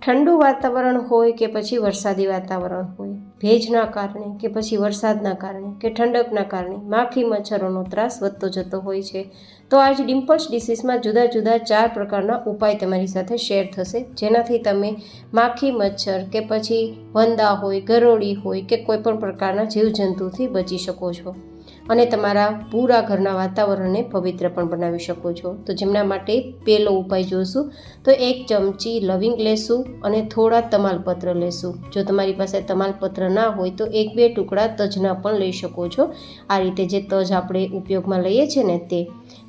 ઠંડુ વાતાવરણ હોય કે પછી વરસાદી વાતાવરણ હોય, ભેજના કારણે કે પછી વરસાદના કારણે કે ઠંડકના કારણે માખી મચ્છરોનો ત્રાસ વધતો જતો હોય છે. તો આજ ડિમ્પલ્સ ડિસીઝમાં જુદા જુદા 4 પ્રકારના ઉપાય તમારી સાથે શેર થશે, જેનાથી તમે માખી મચ્છર કે પછી વંદા હોય, ગરોળી હોય કે કોઈપણ પ્રકારના જીવજંતુથી બચી શકો છો અને તમારા પૂરા ઘરના વાતાવરણને પવિત્ર પણ બનાવી શકો છો. તો જેમના માટે પહેલો ઉપાય જોશું તો 1 ચમચી લવિંગ લેશું અને થોડા તમાલપત્ર લેશું. જો તમારી પાસે તમાલપત્ર ના હોય તો 1-2 ટુકડા તજના પણ લઈ શકો છો. આ રીતે જે તજ આપણે ઉપયોગમાં લઈએ છીએ ને તે,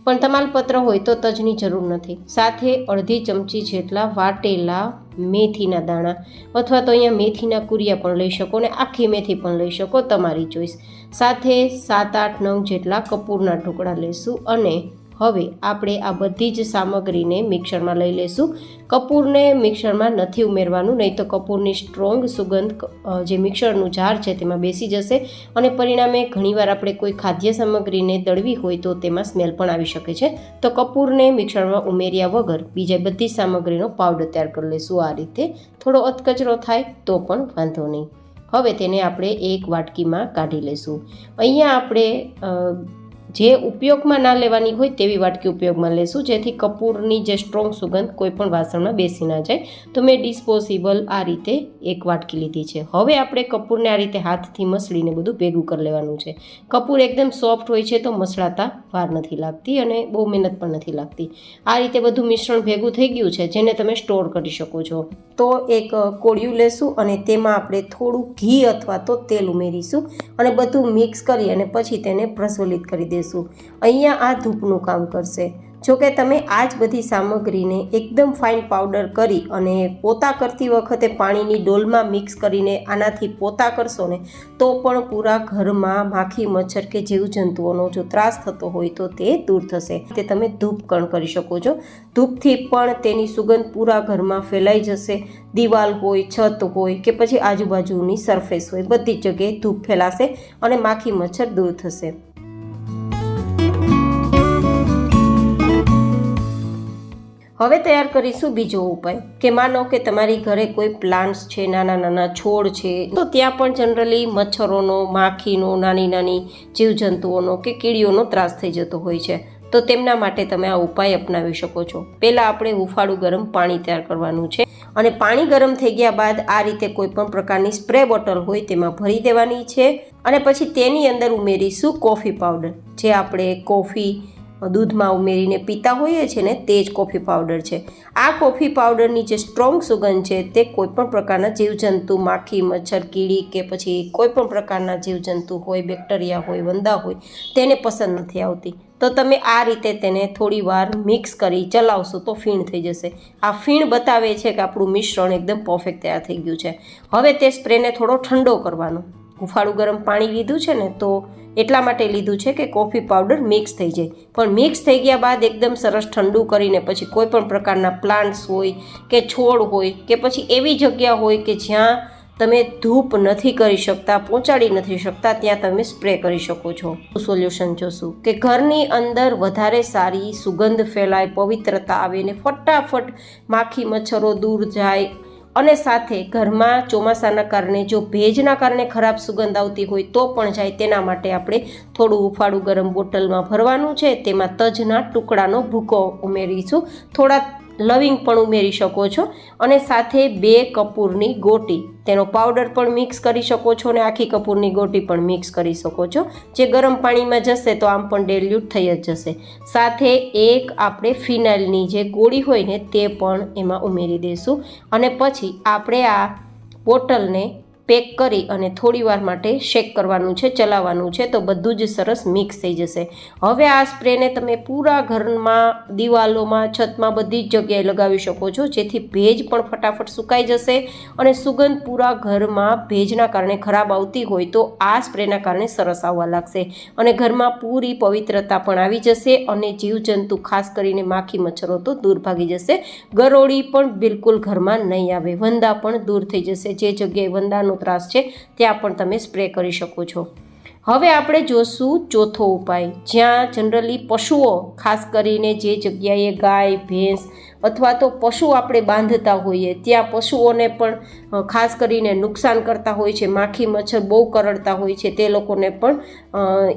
પણ તમાલપત્ર હોય તો તજની જરૂર નથી. સાથે અડધી ચમચી જેટલા વાટેલા મેથીના દાણા અથવા તો અહીંયા મેથીના કુરિયા પણ લઈ શકો અને આખી મેથી પણ લઈ શકો, તમારી ચોઈસ. સાથે 7-8 નંગ જેટલા કપૂરના ટુકડા લેશું અને હવે આપણે આ બધી જ સામગ્રીને મિક્સરમાં લઈ લેશું. કપૂરને મિક્સરમાં નથી ઉમેરવાનું, નહીં તો કપૂરની સ્ટ્રોંગ સુગંધ જે મિક્સરનું જાર છે તેમાં બેસી જશે અને પરિણામે ઘણીવાર આપણે કોઈ ખાદ્ય સામગ્રીને દળવી હોય તો તેમાં સ્મેલ પણ આવી શકે છે. તો કપૂરને મિક્સરમાં ઉમેર્યા વગર બીજા બધી સામગ્રીનો પાવડર તૈયાર કરી લઈશું. આ રીતે થોડો અધકચરો થાય તો પણ વાંધો નહીં. હવે તેને આપણે એક વાટકીમાં કાઢી લઈશું. અહીંયા આપણે જે ઉપયોગમાં ના લેવાની હોય તેવી વાટકી ઉપયોગમાં લેશું, જેથી કપૂરની જે સ્ટ્રોંગ સુગંધ કોઈ પણ વાસણમાં બેસી ના જાય. તો મેં ડિસ્પોઝેબલ આ રીતે એક વાટકી લીધી છે. હવે આપણે કપૂરને આ રીતે હાથથી મસળીને બધું ભેગું કરી લેવાનું છે. કપૂર એકદમ સોફ્ટ હોય છે તો મસળાતા વાર નથી લાગતી અને બહુ મહેનત પણ નથી લાગતી. આ રીતે બધું મિશ્રણ ભેગું થઈ ગયું છે, જેને તમે સ્ટોર કરી શકો છો. તો એક કોળિયું લેશું અને તેમાં આપણે થોડું ઘી અથવા તો તેલ ઉમેરીશું અને બધું મિક્સ કરી અને પછી તેને પ્રજ્વલિત કરી દઈશું. અહીંયા આ ધૂપનું કામ કરશે. જો કે તમે આ જ બધી સામગ્રીને એકદમ ફાઇન પાવડર કરી અને પોતા કરતી વખતે પાણીની ડોલમાં મિક્સ કરીને આનાથી પોતા કરશો ને તો પણ પૂરા ઘરમાં માખી મચ્છર કે જીવજંતુઓનો જો ત્રાસ થતો હોય તો તે દૂર થશે. તે તમે ધૂપ પણ કરી શકો છો. ધૂપથી પણ તેની સુગંધ પૂરા ઘરમાં ફેલાઈ જશે. દિવાલ હોય, છત હોય કે પછી આજુબાજુની સરફેસ હોય, બધી જ જગ્યાએ ધૂપ ફેલાશે અને માખી મચ્છર દૂર થશે. હવે તૈયાર કરીશું બીજો ઉપાય કે માનો કે તમારી ઘરે કોઈ પ્લાન્ટ્સ છે, નાના નાના છોડ છે, તો ત્યાં પણ જનરલી મચ્છરોનો, માખીનો, નાની નાની જીવજંતુઓનો કે કીડીઓનો ત્રાસ થઈ જતો હોય છે. તો તેમના માટે તમે આ ઉપાય અપનાવી શકો છો. પહેલાં આપણે હુંફાળું ગરમ પાણી તૈયાર કરવાનું છે અને પાણી ગરમ થઈ ગયા બાદ આ રીતે કોઈ પણ પ્રકારની સ્પ્રે બોટલ હોય તેમાં ભરી દેવાની છે અને પછી તેની અંદર ઉમેરીશું કોફી પાવડર. જે આપણે કોફી દૂધમાં ઉમેરીને પીતા હોઈએ છીએ ને તે જ કોફી પાવડર છે. આ કોફી પાવડરની જે સ્ટ્રોંગ સુગંધ છે તે કોઈપણ પ્રકારના જીવજંતુ, માખી, મચ્છર, કીડી કે પછી કોઈપણ પ્રકારના જીવજંતુ હોય, બેક્ટેરિયા હોય, વંદા હોય, તેને પસંદ નથી આવતી. તો તમે આ રીતે તેને થોડી વાર મિક્સ કરી ચલાવશો તો ફીણ થઈ જશે. આ ફીણ બતાવે છે કે આપણું મિશ્રણ એકદમ પરફેક્ટ તૈયાર થઈ ગયું છે. હવે તે સ્પ્રેને થોડો ઠંડો કરવાનો. હુંફાળું ગરમ પાણી લીધું છે ને તો એટલા માટે લીધું છે કે કોફી પાવડર મિક્સ થઈ જાય. પણ મિક્સ થઈ ગયા બાદ એકદમ સરસ ઠંડુ કરીને પછી કોઈ પણ પ્રકારના પ્લાન્ટ્સ હોય કે છોડ હોય કે પછી એવી જગ્યા હોય કે જ્યાં તમે ધૂપ નથી કરી શકતા, પહોંચાડી નથી શકતા, ત્યાં તમે સ્પ્રે કરી શકો છો. સોલ્યુશન જોશું કે ઘરની અંદર વધારે સારી સુગંધ ફેલાય, પવિત્રતા આવે ને ફટાફટ માખી મચ્છરો દૂર જાય અને સાથે ઘરમાં ચોમાસાના કારણે જો ભેજના કારણે ખરાબ સુગંધ આવતી હોય તો પણ જાય. તેના માટે આપણે થોડું હુંફાળું ગરમ બોટલમાં ભરવાનું છે. તેમાં તજના ટુકડાનો ભૂકો ઉમેરીશું, થોડા લવિંગ પણ ઉમેરી શકો છો અને સાથે 2 કપૂરની ગોટી, તેનો પાવડર પણ મિક્સ કરી શકો છો અને આખી કપૂરની ગોટી પણ મિક્સ કરી શકો છો. જે ગરમ પાણીમાં જશે તો આમ પણ ડિલ્યુટ થઈ જ જશે. સાથે એક આપણે ફિનાઇલની જે ગોળી હોય ને તે પણ એમાં ઉમેરી દઈશું અને પછી આપણે આ બોટલને પેક કરી અને થોડી વાર માટે શેક કરવાનું છે, ચલાવવાનું છે, તો બધું જ સરસ મિક્સ થઈ જશે. હવે આ સ્પ્રેને તમે પૂરા ઘરમાં, દિવાલોમાં, છતમાં બધી જ જગ્યાએ લગાવી શકો છો, જેથી ભેજ પણ ફટાફટ સુકાઈ જશે અને સુગંધ પૂરા ઘરમાં ભેજના કારણે ખરાબ આવતી હોય તો આ સ્પ્રેના કારણે સરસ આવવા લાગશે અને ઘરમાં પૂરી પવિત્રતા પણ આવી જશે અને જીવજંતુ ખાસ કરીને માખી મચ્છરો તો દૂર ભાગી જશે. ગરોળી પણ બિલકુલ ઘરમાં નહીં આવે. વંદા પણ દૂર થઈ જશે. જે જગ્યાએ વંદાનો ત્રાસ છે ત્યાં પણ તમે સ્પ્રે કરી શકો છો. હવે આપણે જોશું ચોથો ઉપાય, જ્યાં જનરલી પશુઓ, ખાસ કરીને જે જગ્યાએ ગાય, ભેંસ અથવા તો પશુ આપણે બાંધતા હોઈએ ત્યાં પશુઓને પણ ખાસ કરીને નુકસાન કરતા હોય છે, માખી મચ્છર બહુ કરડતા હોય છે, તે લોકોને પણ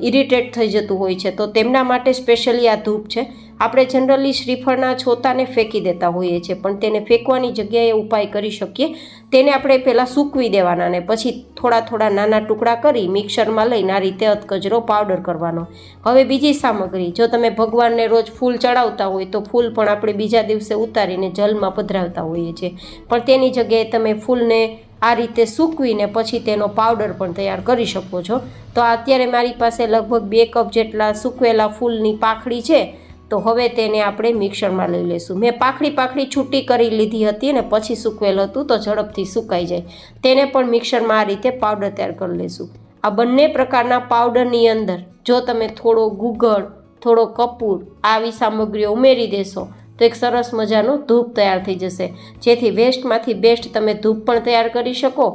ઇરિટેટ થઈ જતું હોય છે. તો તેમના માટે સ્પેશિયલી આ ધૂપ છે. આપણે જનરલી શ્રીફળના છોતાને ફેંકી દેતા હોઈએ છીએ, પણ તેને ફેંકવાની જગ્યાએ ઉપાય કરી શકીએ. તેને આપણે પહેલાં સૂકવી દેવાના ને પછી થોડા થોડા નાના ટુકડા કરી મિક્સરમાં લઈને આ રીતે અધકચરો પાવડર કરવાનો. હવે બીજી સામગ્રી, જો તમે ભગવાનને રોજ ફૂલ ચડાવતા હોય તો ફૂલ પણ આપણે બીજા દિવસે ઉતારીને જલમાં પધરાવતા હોઈએ છીએ, પણ તેની જગ્યાએ તમે ફૂલને આ રીતે સૂકવીને પછી તેનો પાવડર પણ તૈયાર કરી શકો છો. તો અત્યારે મારી પાસે લગભગ 2 કપ જેટલા સૂકવેલા ફૂલની પાંખડી છે. તો હવે તેને આપણે મિક્સરમાં લઈ લઈશું. મેં પાંખડી છૂટી કરી લીધી હતી ને પછી સૂકવેલ હતું તો ઝડપથી સુકાઈ જાય. તેને પણ મિક્સરમાં આ રીતે પાવડર તૈયાર કરી લઈશું. આ બંને પ્રકારના પાવડરની અંદર જો તમે થોડો ગુગળ, થોડો કપૂર આવી સામગ્રીઓ ઉમેરી દેશો તો એક સરસ મજાનો ધૂપ તૈયાર થઈ જશે, જેથી વેસ્ટમાંથી બેસ્ટ તમે ધૂપ પણ તૈયાર કરી શકો.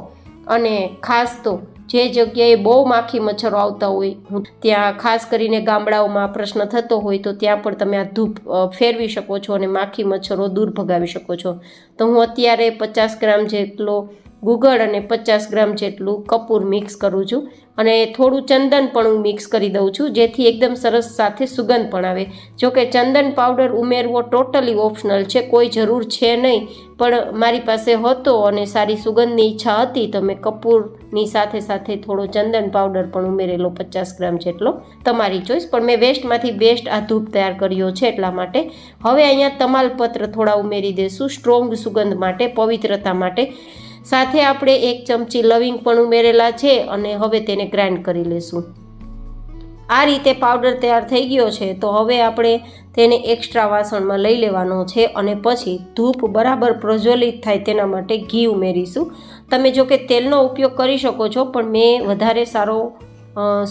અને ખાસ તો જે જગ્યાએ બહુ માખી મચ્છરો આવતા હોય ત્યાં ખાસ કરીને ગામડાઓમાં પ્રશ્ન થતો હોય તો ત્યાં પણ તમે આ ધૂપ ફેરવી શકો છો અને માખી મચ્છરો દૂર ભગાવી શકો છો. તો હું અત્યારે 50 ગ્રામ જેટલો ગુગળ અને 50 ગ્રામ જેટલું કપૂર મિક્સ કરું છું અને થોડું ચંદન પણ હું મિક્સ કરી દઉં છું, જેથી એકદમ સરસ સાથે સુગંધ પણ આવે. જોકે ચંદન પાવડર ઉમેરવો ટોટલી ઓપ્શનલ છે, કોઈ જરૂર છે નહીં, પણ મારી પાસે હતો અને સારી સુગંધની ઈચ્છા હતી તો મેં કપૂરની સાથે સાથે થોડો ચંદન પાવડર પણ ઉમેરેલો 50 ગ્રામ જેટલો. તમારી ચોઈસ, પણ મેં વેસ્ટમાંથી બેસ્ટ આ ધૂપ તૈયાર કર્યો છે એટલા માટે. હવે અહીંયા તમાલપત્ર થોડા ઉમેરી દઈશું સ્ટ્રોંગ સુગંધ માટે, પવિત્રતા માટે. સાથે આપણે 1 ચમચી લવિંગ પણ ઉમેરેલા છે અને હવે તેને ગ્રાઇન્ડ કરી લઈશું. આ રીતે પાવડર તૈયાર થઈ ગયો છે. તો હવે આપણે તેને એક્સ્ટ્રા વાસણમાં લઈ લેવાનો છે અને પછી ધૂપ બરાબર પ્રજ્વલિત થાય તેના માટે ઘી ઉમેરીશું. તમે જો કે તેલનો ઉપયોગ કરી શકો છો, પણ મેં વધારે સારો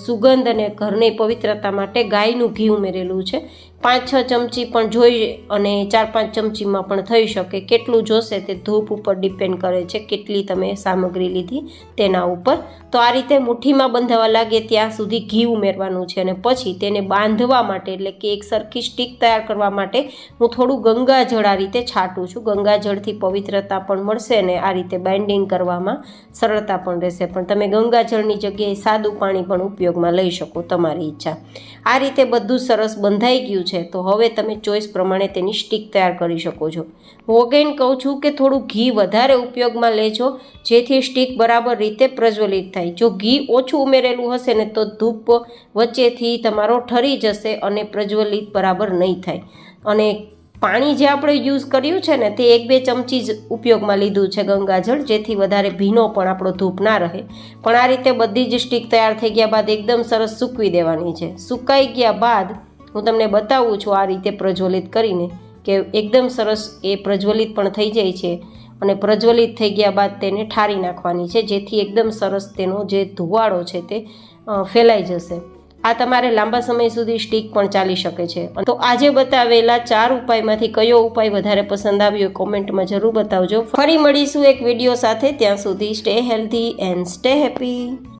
સુગંધ અને ઘરની પવિત્રતા માટે ગાયનું ઘી ઉમેરેલું છે. 5-6 ચમચી પણ જોઈ અને 4-5 ચમચીમાં પણ થઈ શકે. કેટલું જોશે તે ધૂપ ઉપર ડિપેન્ડ કરે છે, કેટલી તમે સામગ્રી લીધી તેના ઉપર. તો આ રીતે મુઠ્ઠીમાં બંધાવા લાગે ત્યાં સુધી ઘી ઉમેરવાનું છે અને પછી તેને બાંધવા માટે એટલે કે એક સરખી સ્ટીક તૈયાર કરવા માટે હું થોડું ગંગાજળ આ રીતે છાંટું છું. ગંગાજળથી પવિત્રતા પણ મળશે અને આ રીતે બાઇન્ડિંગ કરવામાં સરળતા પણ રહેશે. પણ તમે ગંગાજળની જગ્યાએ સાદું પાણી પણ ઉપયોગમાં લઈ શકો, તમારી ઈચ્છા. આ રીતે બધું સરસ બંધાઈ ગયું છે. તો હવે તમે ચોઈસ પ્રમાણે તેની સ્ટીક તૈયાર કરી શકો છો. હું અગેન કહું છું કે થોડું ઘી વધારે ઉપયોગમાં લેજો, જેથી સ્ટીક બરાબર રીતે પ્રજ્વલિત થાય. જો ઘી ઓછું ઉમેરેલું હશે ને તો ધૂપ વચ્ચેથી તમારો ઠરી જશે અને પ્રજ્વલિત બરાબર નહીં થાય. અને પાણી જે આપણે યુઝ કર્યું છે ને તે 1-2 ચમચી જ ઉપયોગમાં લીધું છે ગંગાજળ, જેથી વધારે ભીનો પણ આપણો ધૂપ ના રહે. પણ આ રીતે બધી જ સ્ટીક તૈયાર થઈ ગયા બાદ એકદમ સરસ સૂકવી દેવાની છે. સુકાઈ ગયા બાદ હું તમને બતાવું છું આ રીતે પ્રજ્વલિત કરીને કે એકદમ સરસ એ પ્રજ્વલિત પણ થઈ જાય છે. અને પ્રજ્વલિત થઈ ગયા બાદ તેને ઠારી નાખવાની છે, જેથી એકદમ સરસ તેનો જે ધુવાળો છે તે ફેલાઈ જશે. આ તમારે લાંબા સમય સુધી સ્ટીક પણ ચાલી શકે છે. તો આજે બતાવેલા 4 ઉપાયમાંથી કયો ઉપાય વધારે પસંદ આવ્યો કોમેન્ટમાં જરૂર બતાવજો. ફરી મળીશું એક વિડીયો સાથે. ત્યાં સુધી stay healthy and stay happy.